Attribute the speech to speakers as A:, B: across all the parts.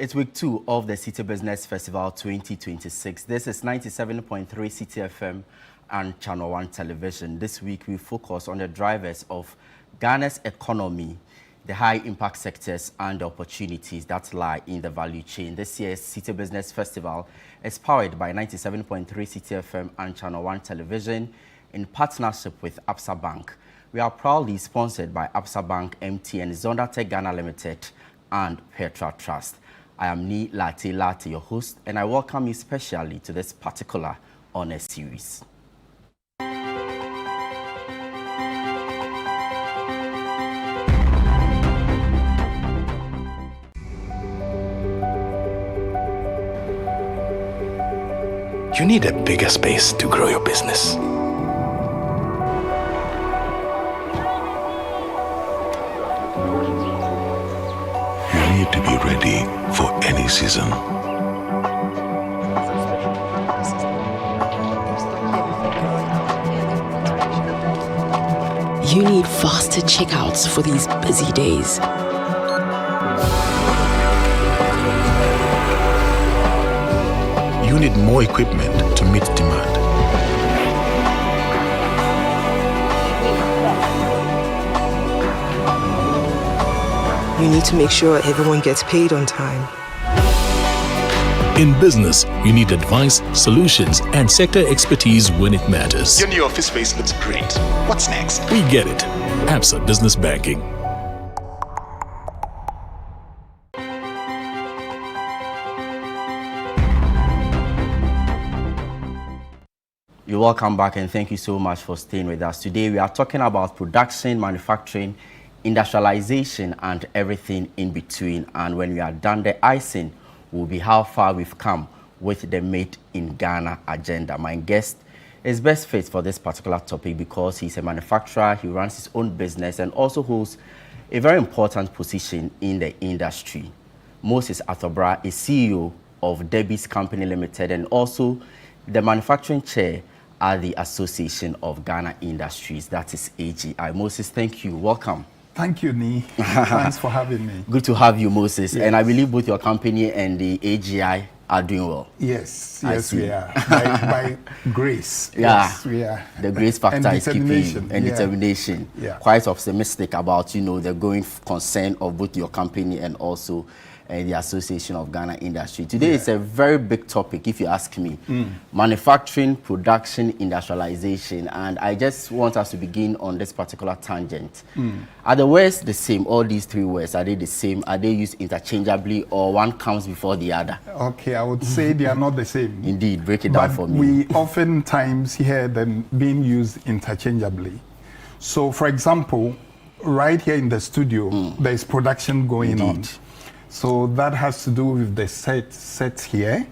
A: It's week 2 of the Citi Business Festival 2026. This is 97.3 Citi FM and Channel 1 Television. This week we focus on the drivers of Ghana's economy, the high-impact sectors and the opportunities that lie in the value chain. This year's Citi Business Festival is powered by 97.3 Citi FM and Channel 1 Television in partnership with Absa Bank. We are proudly sponsored by Absa Bank, MTN, Zondatech Ghana Limited, and Petra Trust. I am Ni Lati, your host, and I welcome you specially to this particular honor series.
B: You need a bigger space to grow your business. You need to be ready for any season.
C: You need faster checkouts for these busy days.
B: You need more equipment to meet demand.
D: You need to make sure everyone gets paid on time.
E: In business, you need advice, solutions, and sector expertise when it matters.
F: Your new office space looks great. What's next?
E: We get it. Absa Business Banking.
A: You're welcome back and thank you so much for staying with us. Today we are talking about production, manufacturing, industrialization and everything in between. And when we are done, the icing will be how far we've come with the Made in Ghana agenda. My guest is best fit for this particular topic because he's a manufacturer, he runs his own business and also holds a very important position in the industry. Moses Atobrah is CEO of Debbie's Company Limited and also the manufacturing chair at the Association of Ghana Industries, that is AGI. Moses, thank you. Welcome.
G: Thank you, Ni. Thanks for having me.
A: Good to have you, Moses.
G: Yes.
A: And I believe both your company and the AGI are doing well.
G: Yes, we are. By grace.
A: Yeah.
G: Yes, we are.
A: The grace factor
G: and
A: is keeping you. And
G: yeah.
A: determination.
G: Yeah.
A: Quite optimistic about, the growing concern of both your company and also the Association of Ghana Industry. Today it's a very big topic, if you ask me. Manufacturing, production, industrialization. And I just want us to begin on this particular tangent. Are the words the same? All these three words, are they the same? Are they used interchangeably or one comes before the other?
G: Okay, I would say they are not the same.
A: Indeed, break it down for me.
G: We oftentimes hear them being used interchangeably. So, for example, right here in the studio, there is production going on. So that has to do with the set here.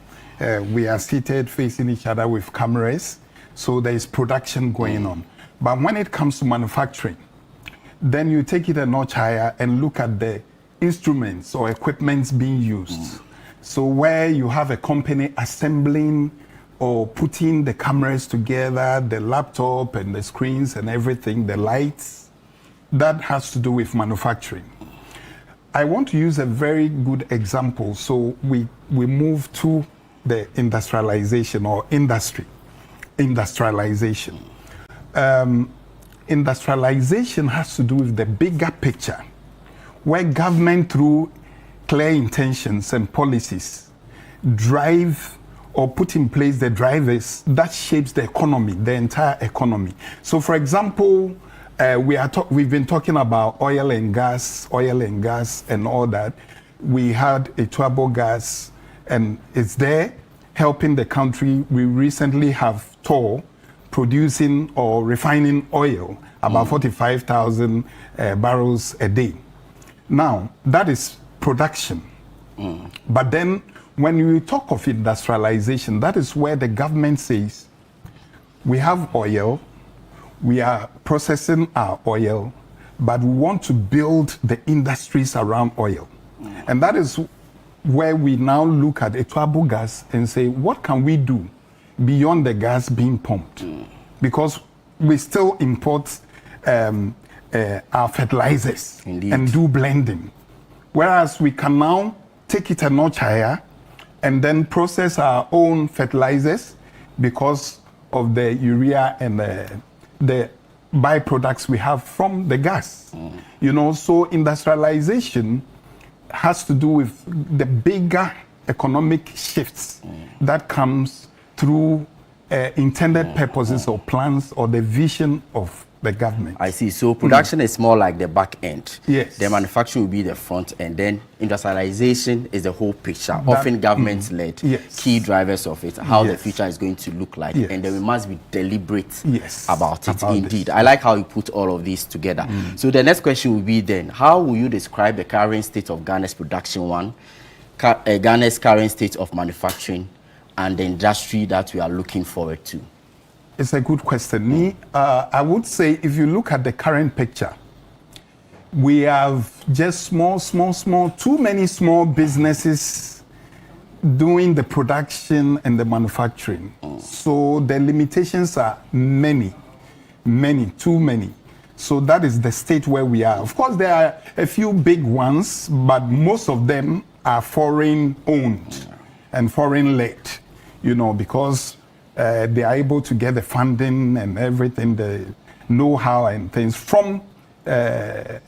G: We are seated facing each other with cameras. So there is production going on. But when it comes to manufacturing, then you take it a notch higher and look at the instruments or equipments being used. So where you have a company assembling or putting the cameras together, the laptop and the screens and everything, the lights, that has to do with manufacturing. I want to use a very good example. So we move to the industrialization or industrialization. Industrialization has to do with the bigger picture, where government through clear intentions and policies drive or put in place the drivers that shapes the economy, the entire economy. So for example, we've been talking about oil and gas and all that. We had Atobrah gas and it's there helping the country. We recently have Tor producing or refining oil, about 45,000 barrels a day. Now, that is production. But then when we talk of industrialization, that is where the government says, we have oil, we are processing our oil, but we want to build the industries around oil. And that is where we now look at Atobrah gas and say, what can we do beyond the gas being pumped? Because we still import our fertilizers and do blending. Whereas we can now take it a notch higher and then process our own fertilizers because of the urea and the byproducts we have from the gas. You know, so industrialization has to do with the bigger economic shifts that comes through intended purposes or plans or the vision of the government.
A: I see. So production is more like the back end.
G: Yes.
A: The manufacturing will be the front end. Then industrialization is the whole picture. Often government-led, key drivers of it, how the future is going to look like. And then we must be deliberate about it. Indeed. This. I like how you put all of these together. So the next question will be then, how will you describe the current state of Ghana's production Ghana's current state of manufacturing and the industry that we are looking forward to?
G: It's a good question. I would say if you look at the current picture, we have just small, too many small businesses doing the production and the manufacturing. So the limitations are many, too many. So that is the state where we are. Of course, there are a few big ones, but most of them are foreign owned and foreign led, you know, because they are able to get the funding and everything, the know-how and things from their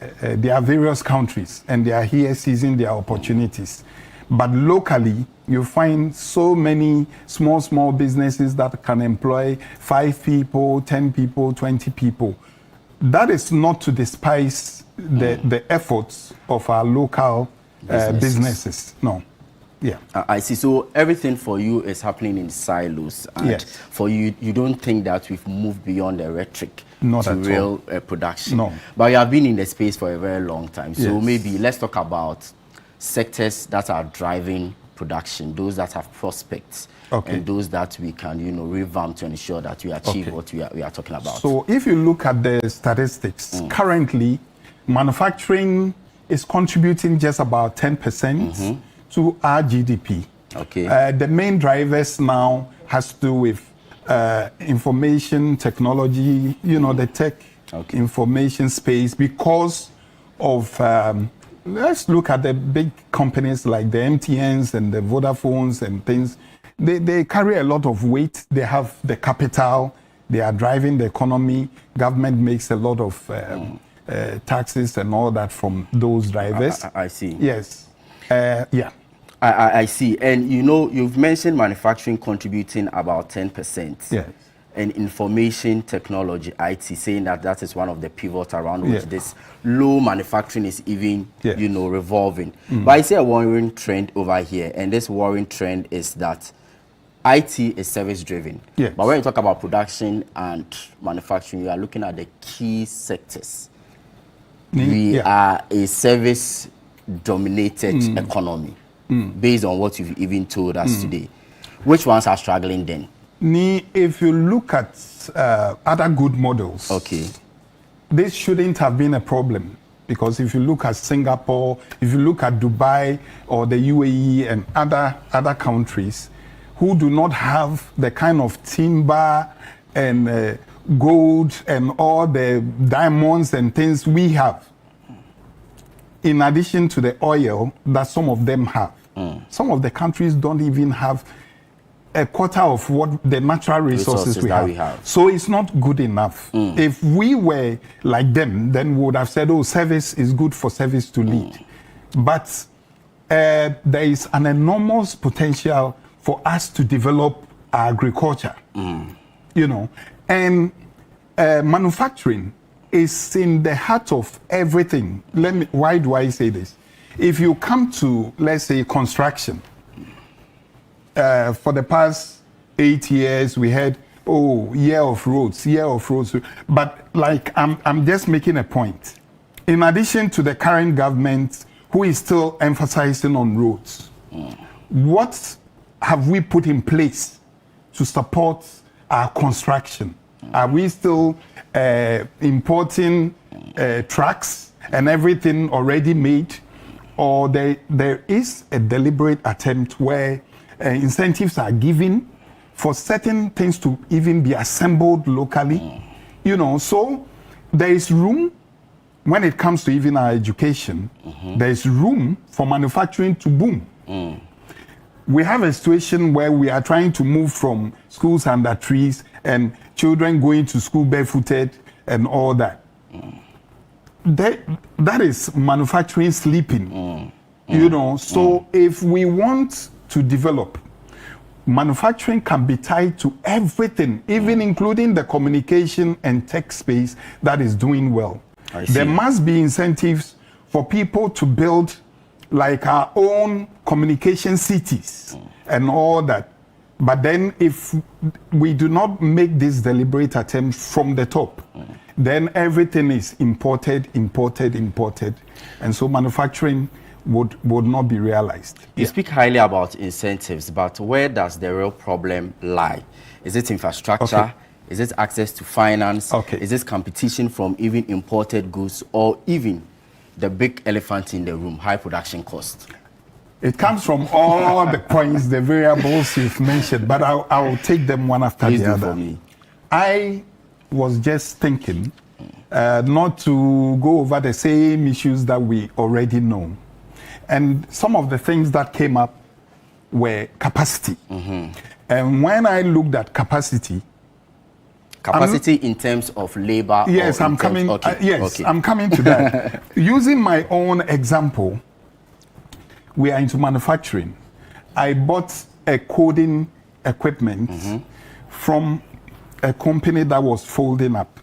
G: various countries, and they are here seizing their opportunities. But locally, you find so many small businesses that can employ 5 people, 10 people, 20 people. That is not to despise the efforts of our local businesses. No. Yeah,
A: I see. So everything for you is happening in silos, and for you, you don't think that we've moved beyond the rhetoric to real production.
G: No.
A: But you have been in the space for a very long time. So maybe let's talk about sectors that are driving production, those that have prospects, and those that we can, you know, revamp to ensure that we achieve what we are talking about.
G: So if you look at the statistics, currently, manufacturing is contributing just about 10%. To our GDP. The main drivers now has to do with information technology, you know, the tech information space, because of, let's look at the big companies like the MTNs and the Vodafones and things. They carry a lot of weight. They have the capital. They are driving the economy. Government makes a lot of taxes and all that from those drivers.
A: I see.
G: Yes.
A: I see. And you know, you've mentioned manufacturing contributing about 10%.
G: Yes.
A: And information technology, IT, saying that that is one of the pivots around which this low manufacturing is even, you know, revolving. But I see a worrying trend over here. And this worrying trend is that IT is service driven. But when you talk about production and manufacturing, you are looking at the key sectors. We are a service dominated economy. Based on what you've even told us today. Which ones are struggling then?
G: If you look at other good models, this shouldn't have been a problem, because if you look at Singapore, if you look at Dubai or the UAE and other countries who do not have the kind of timber and gold and all the diamonds and things we have, in addition to the oil that some of them have. Some of the countries don't even have a quarter of what the natural resources we have. So it's not good enough. If we were like them, then we would have said, oh, service is good for service to lead. But there is an enormous potential for us to develop agriculture, you know, and manufacturing is in the heart of everything. Why do I say this? If you come to, let's say, construction, for the past 8 years, we had, year of roads. But like, I'm just making a point. In addition to the current government, who is still emphasizing on roads, what have we put in place to support our construction? Are we still importing trucks and everything already made? Or there is a deliberate attempt where incentives are given for certain things to even be assembled locally, you know. So there is room when it comes to even our education. There is room for manufacturing to boom. We have a situation where we are trying to move from schools under trees and children going to school barefooted and all that. That is manufacturing sleeping. You know, so if we want to develop, manufacturing can be tied to everything, even including the communication and tech space that is doing well. There must be incentives for people to build like our own communication cities and all that. But then if we do not make this deliberate attempt from the top, then everything is imported. And so manufacturing would not be realized.
A: You speak highly about incentives, but where does the real problem lie? Is it infrastructure?
G: Okay.
A: Is it access to finance?
G: Okay.
A: Is it competition from even imported goods, or even the big elephant in the room, high production cost?
G: It comes from all the points, the variables you've mentioned, but I'll take them one after
A: Please
G: the
A: do
G: other.
A: for me.
G: I was just thinking not to go over the same issues that we already know. And some of the things that came up were capacity. And when I looked at capacity
A: in terms of labor.
G: Yes, I'm coming. I'm coming to that. Using my own example, we are into manufacturing. I bought a coding equipment from a company that was folding up.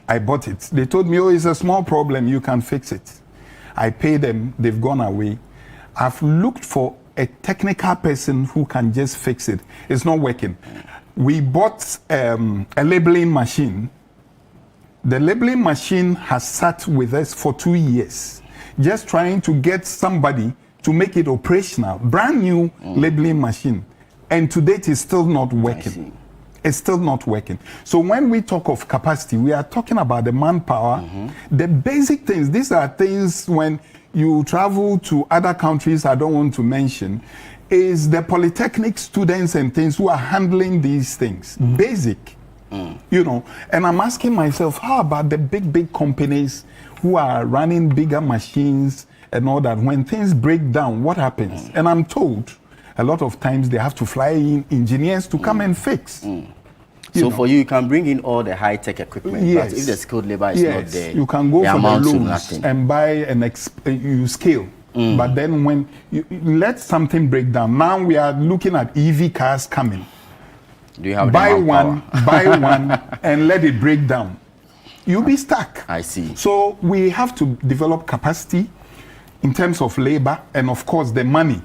G: I bought it. They told me, oh, it's a small problem, you can fix it. I paid them, they've gone away. I've looked for a technical person who can just fix it. It's not working. We bought a labeling machine. The labeling machine has sat with us for 2 years, just trying to get somebody to make it operational. Brand new labeling machine. And to date, it's still not working. It's still not working. So when we talk of capacity, we are talking about the manpower, the basic things. These are things when you travel to other countries, I don't want to mention, is the polytechnic students and things who are handling these things. Basic, you know. And I'm asking myself, how about the big companies who are running bigger machines and all that? When things break down, what happens? And I'm told a lot of times they have to fly in engineers to come and fix.
A: So for you can bring in all the high-tech equipment, but if the skilled labor is not there,
G: you can go for the loans and buy you scale. But then when you let something break down, now we are looking at EV cars coming.
A: Do you have
G: buy one and let it break down? You'll be stuck.
A: I see.
G: So we have to develop capacity in terms of labor and of course the money.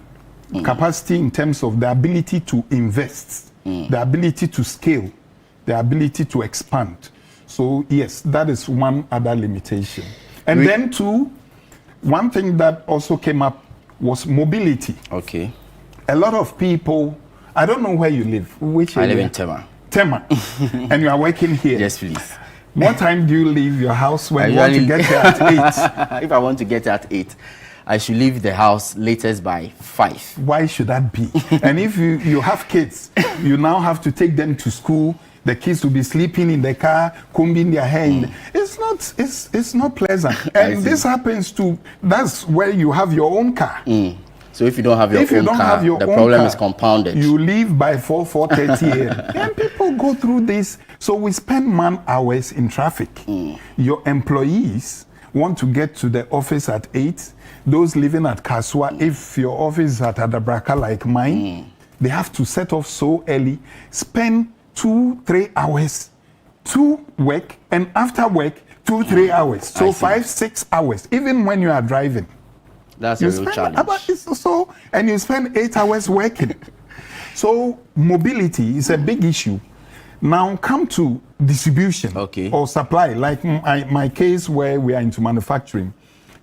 G: Capacity in terms of the ability to invest, the ability to scale, the ability to expand. So yes, that is one other limitation. And then two, one thing that also came up was mobility.
A: Okay.
G: A lot of people, I don't know where you live. Which area?
A: I live in Tema.
G: Tema. And you are working here.
A: Yes, please.
G: What time do you leave your house when you want to get here at 8?
A: If I want to get at 8, I should leave the house latest by 5.
G: Why should that be? And if you have kids, you now have to take them to school. The kids will be sleeping in the car, combing their hair. It's not pleasant. And this happens that's where you have your own car.
A: So if you don't have your own car, the problem is compounded.
G: You leave by 4:30 a.m. And people go through this. So we spend man hours in traffic. Your employees want to get to the office at 8. Those living at Kaswa, if your office is at Adabraka like mine, they have to set off so early, spend 2-3 hours to work, and after work, 2-3 hours. So 5-6 hours, even when you are driving.
A: That's a real challenge.
G: And you spend 8 hours working. So mobility is a big issue. Now come to distribution or supply, like my case where we are into manufacturing.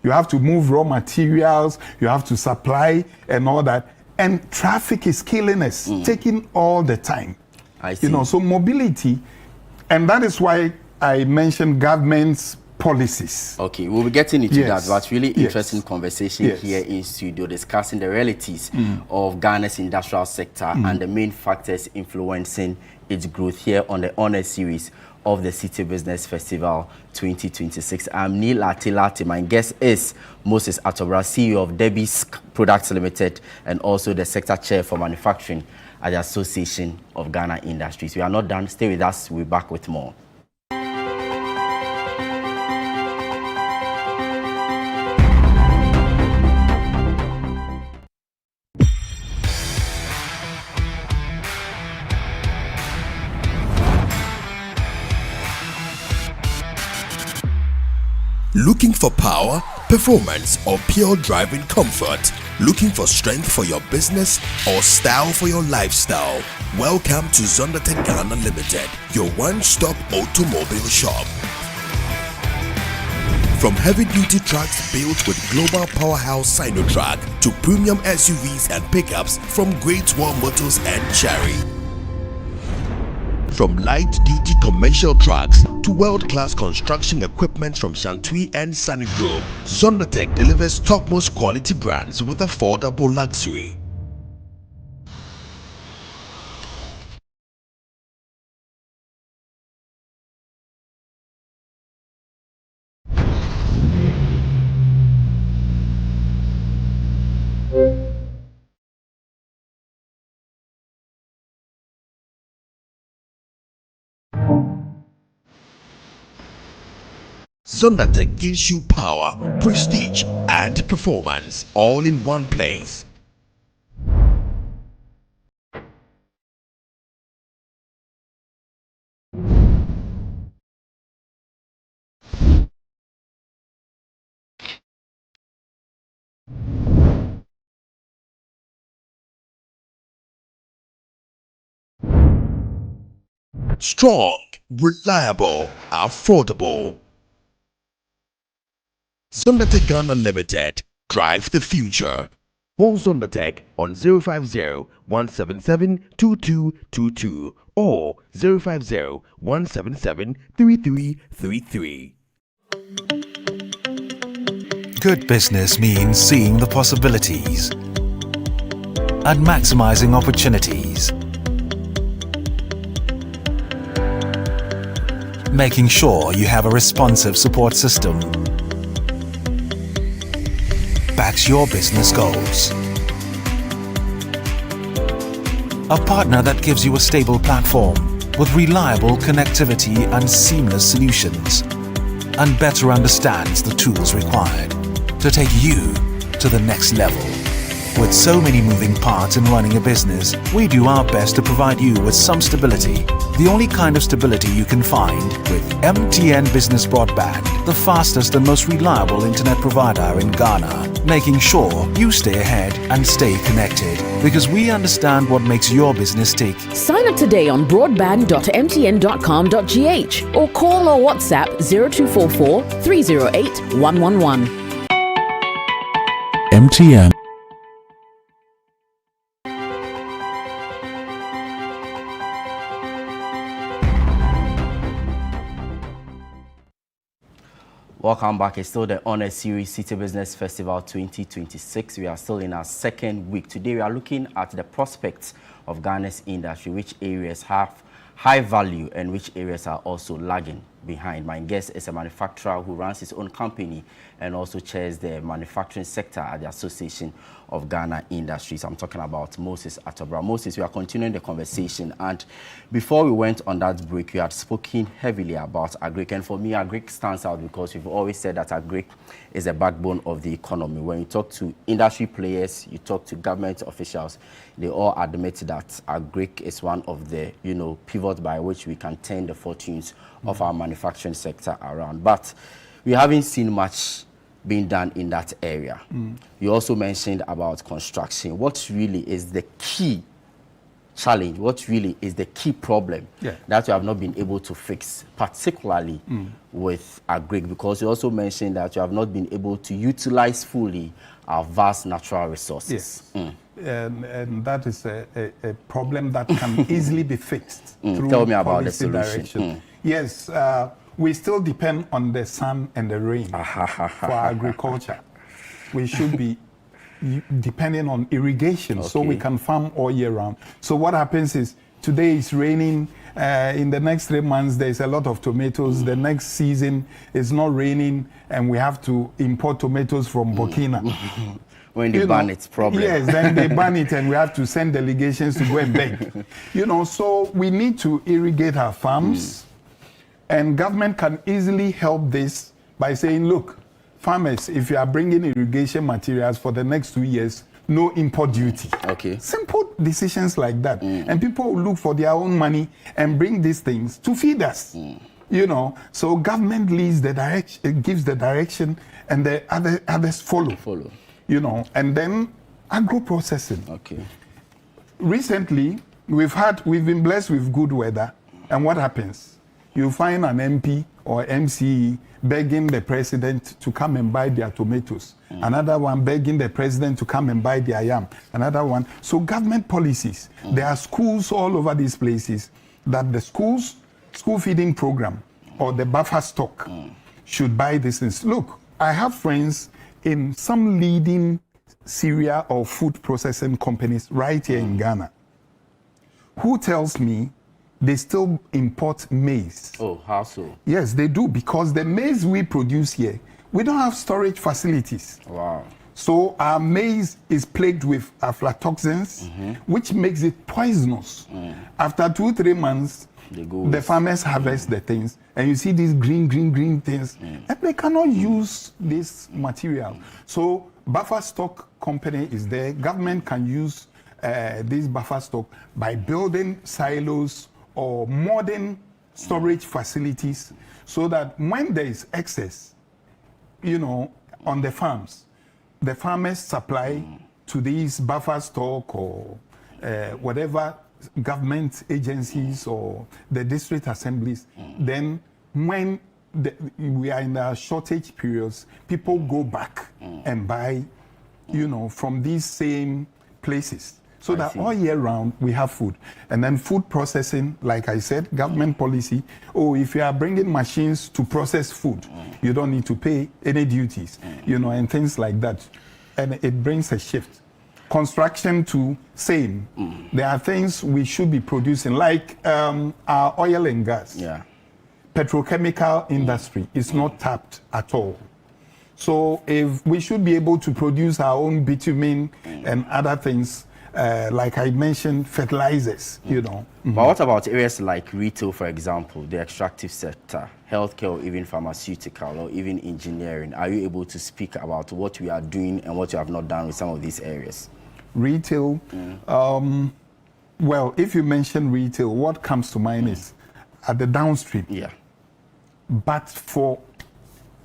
G: You have to move raw materials, you have to supply and all that. And traffic is killing us, taking all the time.
A: I see.
G: So mobility, and that is why I mentioned government's policies.
A: Okay, we'll be getting into that, but really interesting conversation here in studio discussing the realities of Ghana's industrial sector and the main factors influencing its growth here on the Honor series of the Citi Business Festival 2026. I'm Neil Atilati. My guest is Moses Atobrah, CEO of Debbie's Products Limited and also the Sector Chair for Manufacturing at the Association of Ghana Industries. We are not done. Stay with us. We'll be back with more.
H: Looking for power, performance, or pure driving comfort? Looking for strength for your business or style for your lifestyle? Welcome to Zondertech Ghana Limited, your one-stop automobile shop. From heavy-duty trucks built with global powerhouse Sinotrack to premium SUVs and pickups from Great Wall Motors and Cherry. From light-duty commercial trucks to world-class construction equipment from Shantui and Sunny Group, Zondertech delivers topmost quality brands with affordable luxury. Zondertech gives you power, prestige, and performance all in one place. Strong, reliable, affordable. Zondertech Ghana Limited. Drive the future. Call Zondertech on 050-177-2222 or 050-177-3333.
I: Good business means seeing the possibilities and maximizing opportunities. Making sure you have a responsive support system backs your business goals. A partner that gives you a stable platform with reliable connectivity and seamless solutions and better understands the tools required to take you to the next level. With so many moving parts in running a business, we do our best to provide you with some stability. The only kind of stability you can find with MTN Business Broadband, the fastest and most reliable internet provider in Ghana, making sure you stay ahead and stay connected because we understand what makes your business tick.
C: Sign up today on broadband.mtn.com.gh or call or WhatsApp 0244 308 111.
E: MTN.
A: Welcome back. It's still the Honor Series Citi Business Festival 2026. We are still in our second week. Today we are looking at the prospects of Ghana's industry, which areas have high value and which areas are also lagging behind. My guest is a manufacturer who runs his own company and also chairs the manufacturing sector at the Association of Ghana Industries. I'm talking about Moses Atobrah. Moses, we are continuing the conversation, and before we went on that break, we had spoken heavily about agric, and for me, agric stands out because we've always said that agric is the backbone of the economy. When you talk to industry players, you talk to government officials, they all admit that agric is one of the, pivots by which we can turn the fortunes of our manufacturing sector around. But we haven't seen much being done in that area. You also mentioned about construction. What really is the key challenge? What really is the key problem that you have not been able to fix, particularly with agric? Because you also mentioned that you have not been able to utilize fully our vast natural resources.
G: Yes. And that is a problem that can easily be fixed through
A: Tell me about the
G: policy
A: solution.
G: direction. Yes, we still depend on the sun and the rain for agriculture. We should be depending on irrigation so we can farm all year round. So what happens is today it's raining, in the next 3 months there's a lot of tomatoes. The next season it's not raining and we have to import tomatoes from Burkina.
A: When they ban it's problem.
G: Yes, then they ban it and we have to send delegations to go and beg. So we need to irrigate our farms, and government can easily help this by saying, look, farmers, if you are bringing irrigation materials for the next 2 years, no import duty.
A: Okay.
G: Simple decisions like that. And people will look for their own money and bring these things to feed us. So government leads the direction, it gives the direction, and the others follow. And then agro-processing.
A: Okay.
G: Recently, we've been blessed with good weather, and what happens? You find an MP or MCE begging the president to come and buy their tomatoes. Another one begging the president to come and buy their yam. Another one. So government policies. There are schools all over these places that the school feeding program or the buffer stock should buy these things. Look, I have friends in some leading cereal or food processing companies right here in Ghana who tells me they still import maize.
A: Oh, how so?
G: Yes, they do, because the maize we produce here, we don't have storage facilities.
A: Wow.
G: So our maize is plagued with aflatoxins, which makes it poisonous. After 2-3 months, the farmers harvest the things, and you see these green things, and they cannot use this material. So buffer stock company is there. Government can use this buffer stock by building silos or modern storage facilities, so that when there is excess, on the farms, the farmers supply to these buffer stock or whatever government agencies or the district assemblies. Then when we are in the shortage periods, people go back and buy, from these same places. So that all year round we have food. And then food processing, like I said, government policy. If you are bringing machines to process food, you don't need to pay any duties, and things like that. And it brings a shift. Construction too, same. There are things we should be producing, like our oil and gas.
A: Yeah.
G: Petrochemical industry is not tapped at all. So if we should be able to produce our own bitumen and other things, like I mentioned, fertilizers,
A: But what about areas like retail, for example, the extractive sector, healthcare, or even pharmaceutical, or even engineering? Are you able to speak about what we are doing and what you have not done with some of these areas?
G: Retail, well, if you mention retail, what comes to mind is at the downstream.
A: Yeah.
G: But for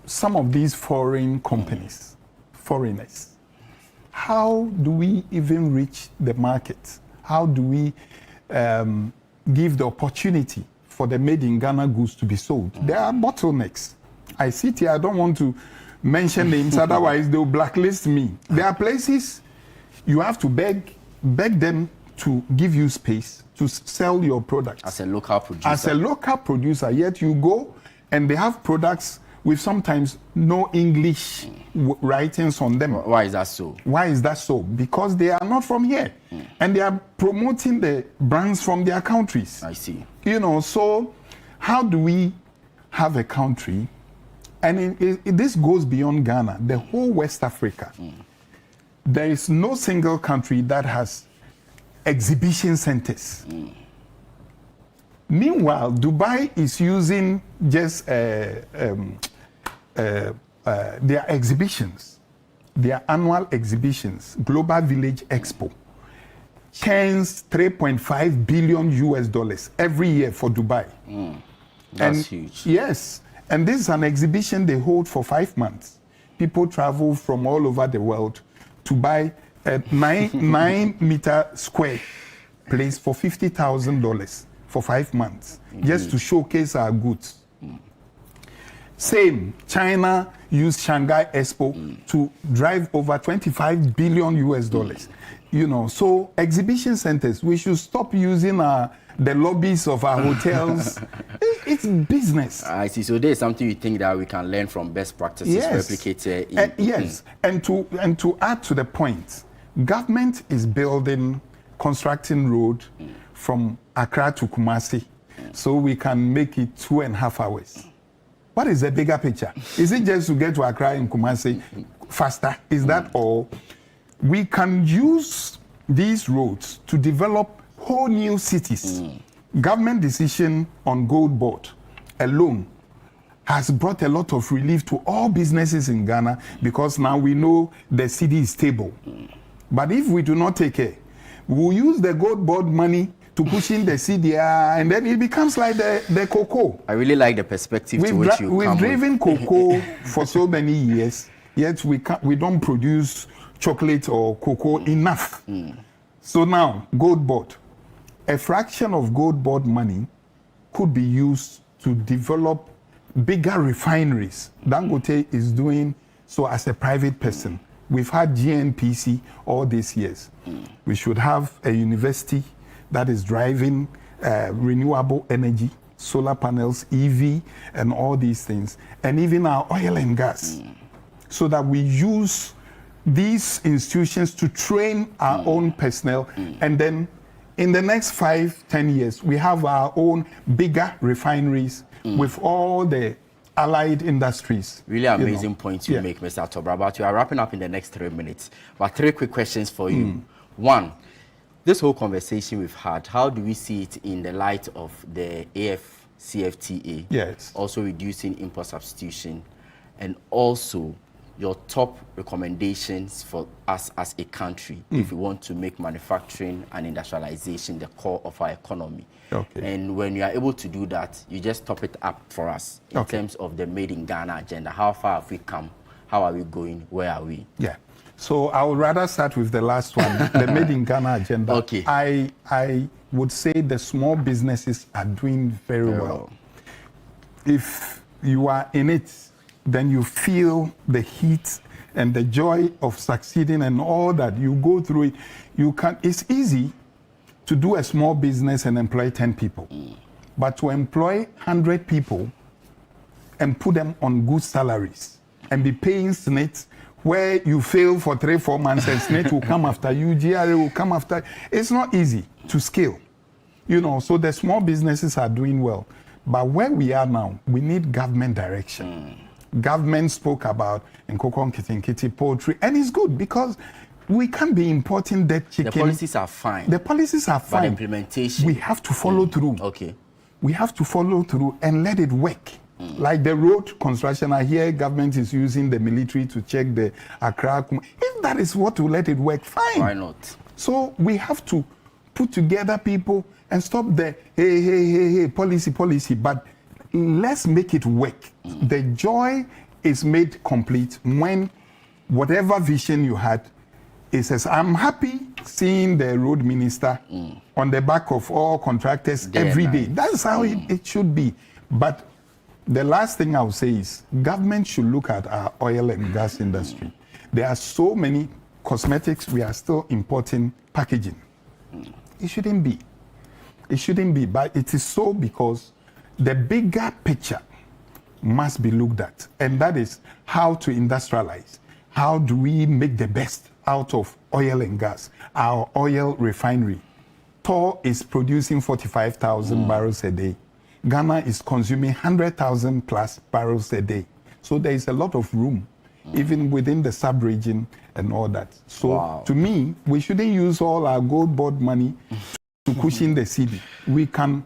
G: some of these foreign companies, foreigners, how do we even reach the market? How do we give the opportunity for the made in Ghana goods to be sold? There are bottlenecks. I sit here, I don't want to mention names, otherwise they'll blacklist me. There are places you have to beg them to give you space to sell your products.
A: As a local producer.
G: As a local producer, yet you go and they have products with sometimes no English writings on them.
A: Why is that so?
G: Why is that so? Because they are not from here. And they are promoting the brands from their countries.
A: I see.
G: So how do we have a country, and this goes beyond Ghana, the whole West Africa. There is no single country that has exhibition centers. Meanwhile, Dubai is using just their exhibitions, their annual exhibitions. Global Village Expo churns $3.5 billion every year for Dubai.
A: That's huge.
G: Yes, and this is an exhibition they hold for 5 months. People travel from all over the world to buy a 9 meter square place for $50,000 for 5 months, just to showcase our goods. Same, China used Shanghai Expo to drive over $25 billion. So exhibition centers, we should stop using the lobbies of our hotels. It's business.
A: I see. So there's something you think that we can learn from best practices, replicate it.
G: Yes, and to add to the point, government is constructing road from Accra to Kumasi. so we can make it 2.5 hours. What is the bigger picture? Is it just to get to Accra and Kumasi faster? Is that all? We can use these roads to develop whole new cities. Government decision on Gold Board alone has brought a lot of relief to all businesses in Ghana, because now we know the city is stable. But if we do not take care, we'll use the Gold Board money to push in the CDR, and then it becomes like the cocoa.
A: I really like the perspective to which you
G: We've driven cocoa for so many years, yet we don't produce chocolate or cocoa enough. So now, Gold Board. A fraction of Gold Board money could be used to develop bigger refineries. Dangote is doing so as a private person. We've had GNPC all these years. We should have a university that is driving renewable energy, solar panels, EV, and all these things, and even our oil and gas, so that we use these institutions to train our own personnel, and then in the next 5-10 years, we have our own bigger refineries with all the allied industries.
A: Really amazing point you make, Mr. Atobrah. But you are wrapping up in the next 3 minutes. But 3 quick questions for you. One, this whole conversation we've had, how do we see it in the light of the AFCFTA?
G: Yes.
A: Also reducing import substitution, and also your top recommendations for us as a country if we want to make manufacturing and industrialization the core of our economy.
G: Okay.
A: And when you are able to do that, you just top it up for us in terms of the Made in Ghana agenda. How far have we come? How are we going? Where are we?
G: Yeah. So I would rather start with the last one, the Made in Ghana agenda.
A: Okay.
G: I would say the small businesses are doing very well. If you are in it, then you feel the heat and the joy of succeeding and all that. You go through it. It's easy to do a small business and employ 10 people. But to employ 100 people and put them on good salaries and be paying SNIT, where you fail for 3-4 months and SNIT will come after you, GRA will come after. It's not easy to scale. So the small businesses are doing well. But where we are now, we need government direction. Government spoke about Nkokon Kitinkiti poultry, and it's good because we can't be importing dead chicken.
A: The policies are fine.
G: The policies are fine.
A: But implementation,
G: we have to follow through.
A: Okay.
G: We have to follow through and let it work. Like the road construction, I hear government is using the military to check the Accra. If that is what will let it work, fine.
A: Why not?
G: So we have to put together people and stop the hey, policy, but let's make it work. The joy is made complete when whatever vision you had, it says, I'm happy seeing the road minister on the back of all contractors every day. That's how it should be. But the last thing I'll say is government should look at our oil and gas industry. There are so many cosmetics we are still importing packaging. It shouldn't be. It shouldn't be, but it is so because the bigger picture must be looked at, and that is how to industrialize. How do we make the best out of oil and gas? Our oil refinery, Tor is producing 45,000 barrels a day. Ghana is consuming 100,000 plus barrels a day. So there is a lot of room, even within the sub-region and all that. So to me, we shouldn't use all our Gold Board money to cushion the city. We can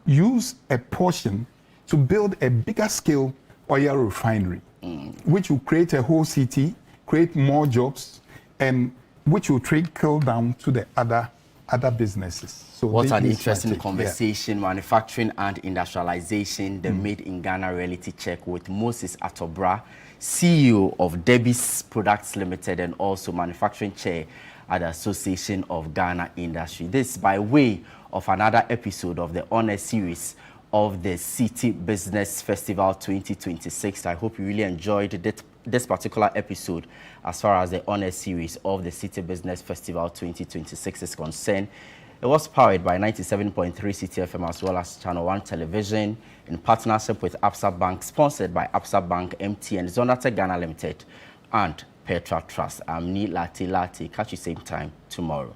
G: use a portion to build a bigger scale oil refinery, which will create a whole city, create more jobs, and which will trickle down to the other businesses. So
A: what an interesting conversation. Manufacturing and industrialization, the Made in Ghana reality check with Moses Atobrah, CEO of Debbie's Products Limited and also manufacturing chair at the Association of Ghana Industry. This by way of another episode of the Honor Series of the Citi Business Festival 2026. I hope you really enjoyed this particular episode as far as the Honor Series of the Citi Business Festival 2026 is concerned. It was powered by 97.3 Citi FM as well as Channel 1 Television in partnership with Absa Bank, sponsored by Absa Bank, MTN, Zonate Ghana Limited, and Petra Trust. I'm Ni Lati. Catch you same time tomorrow.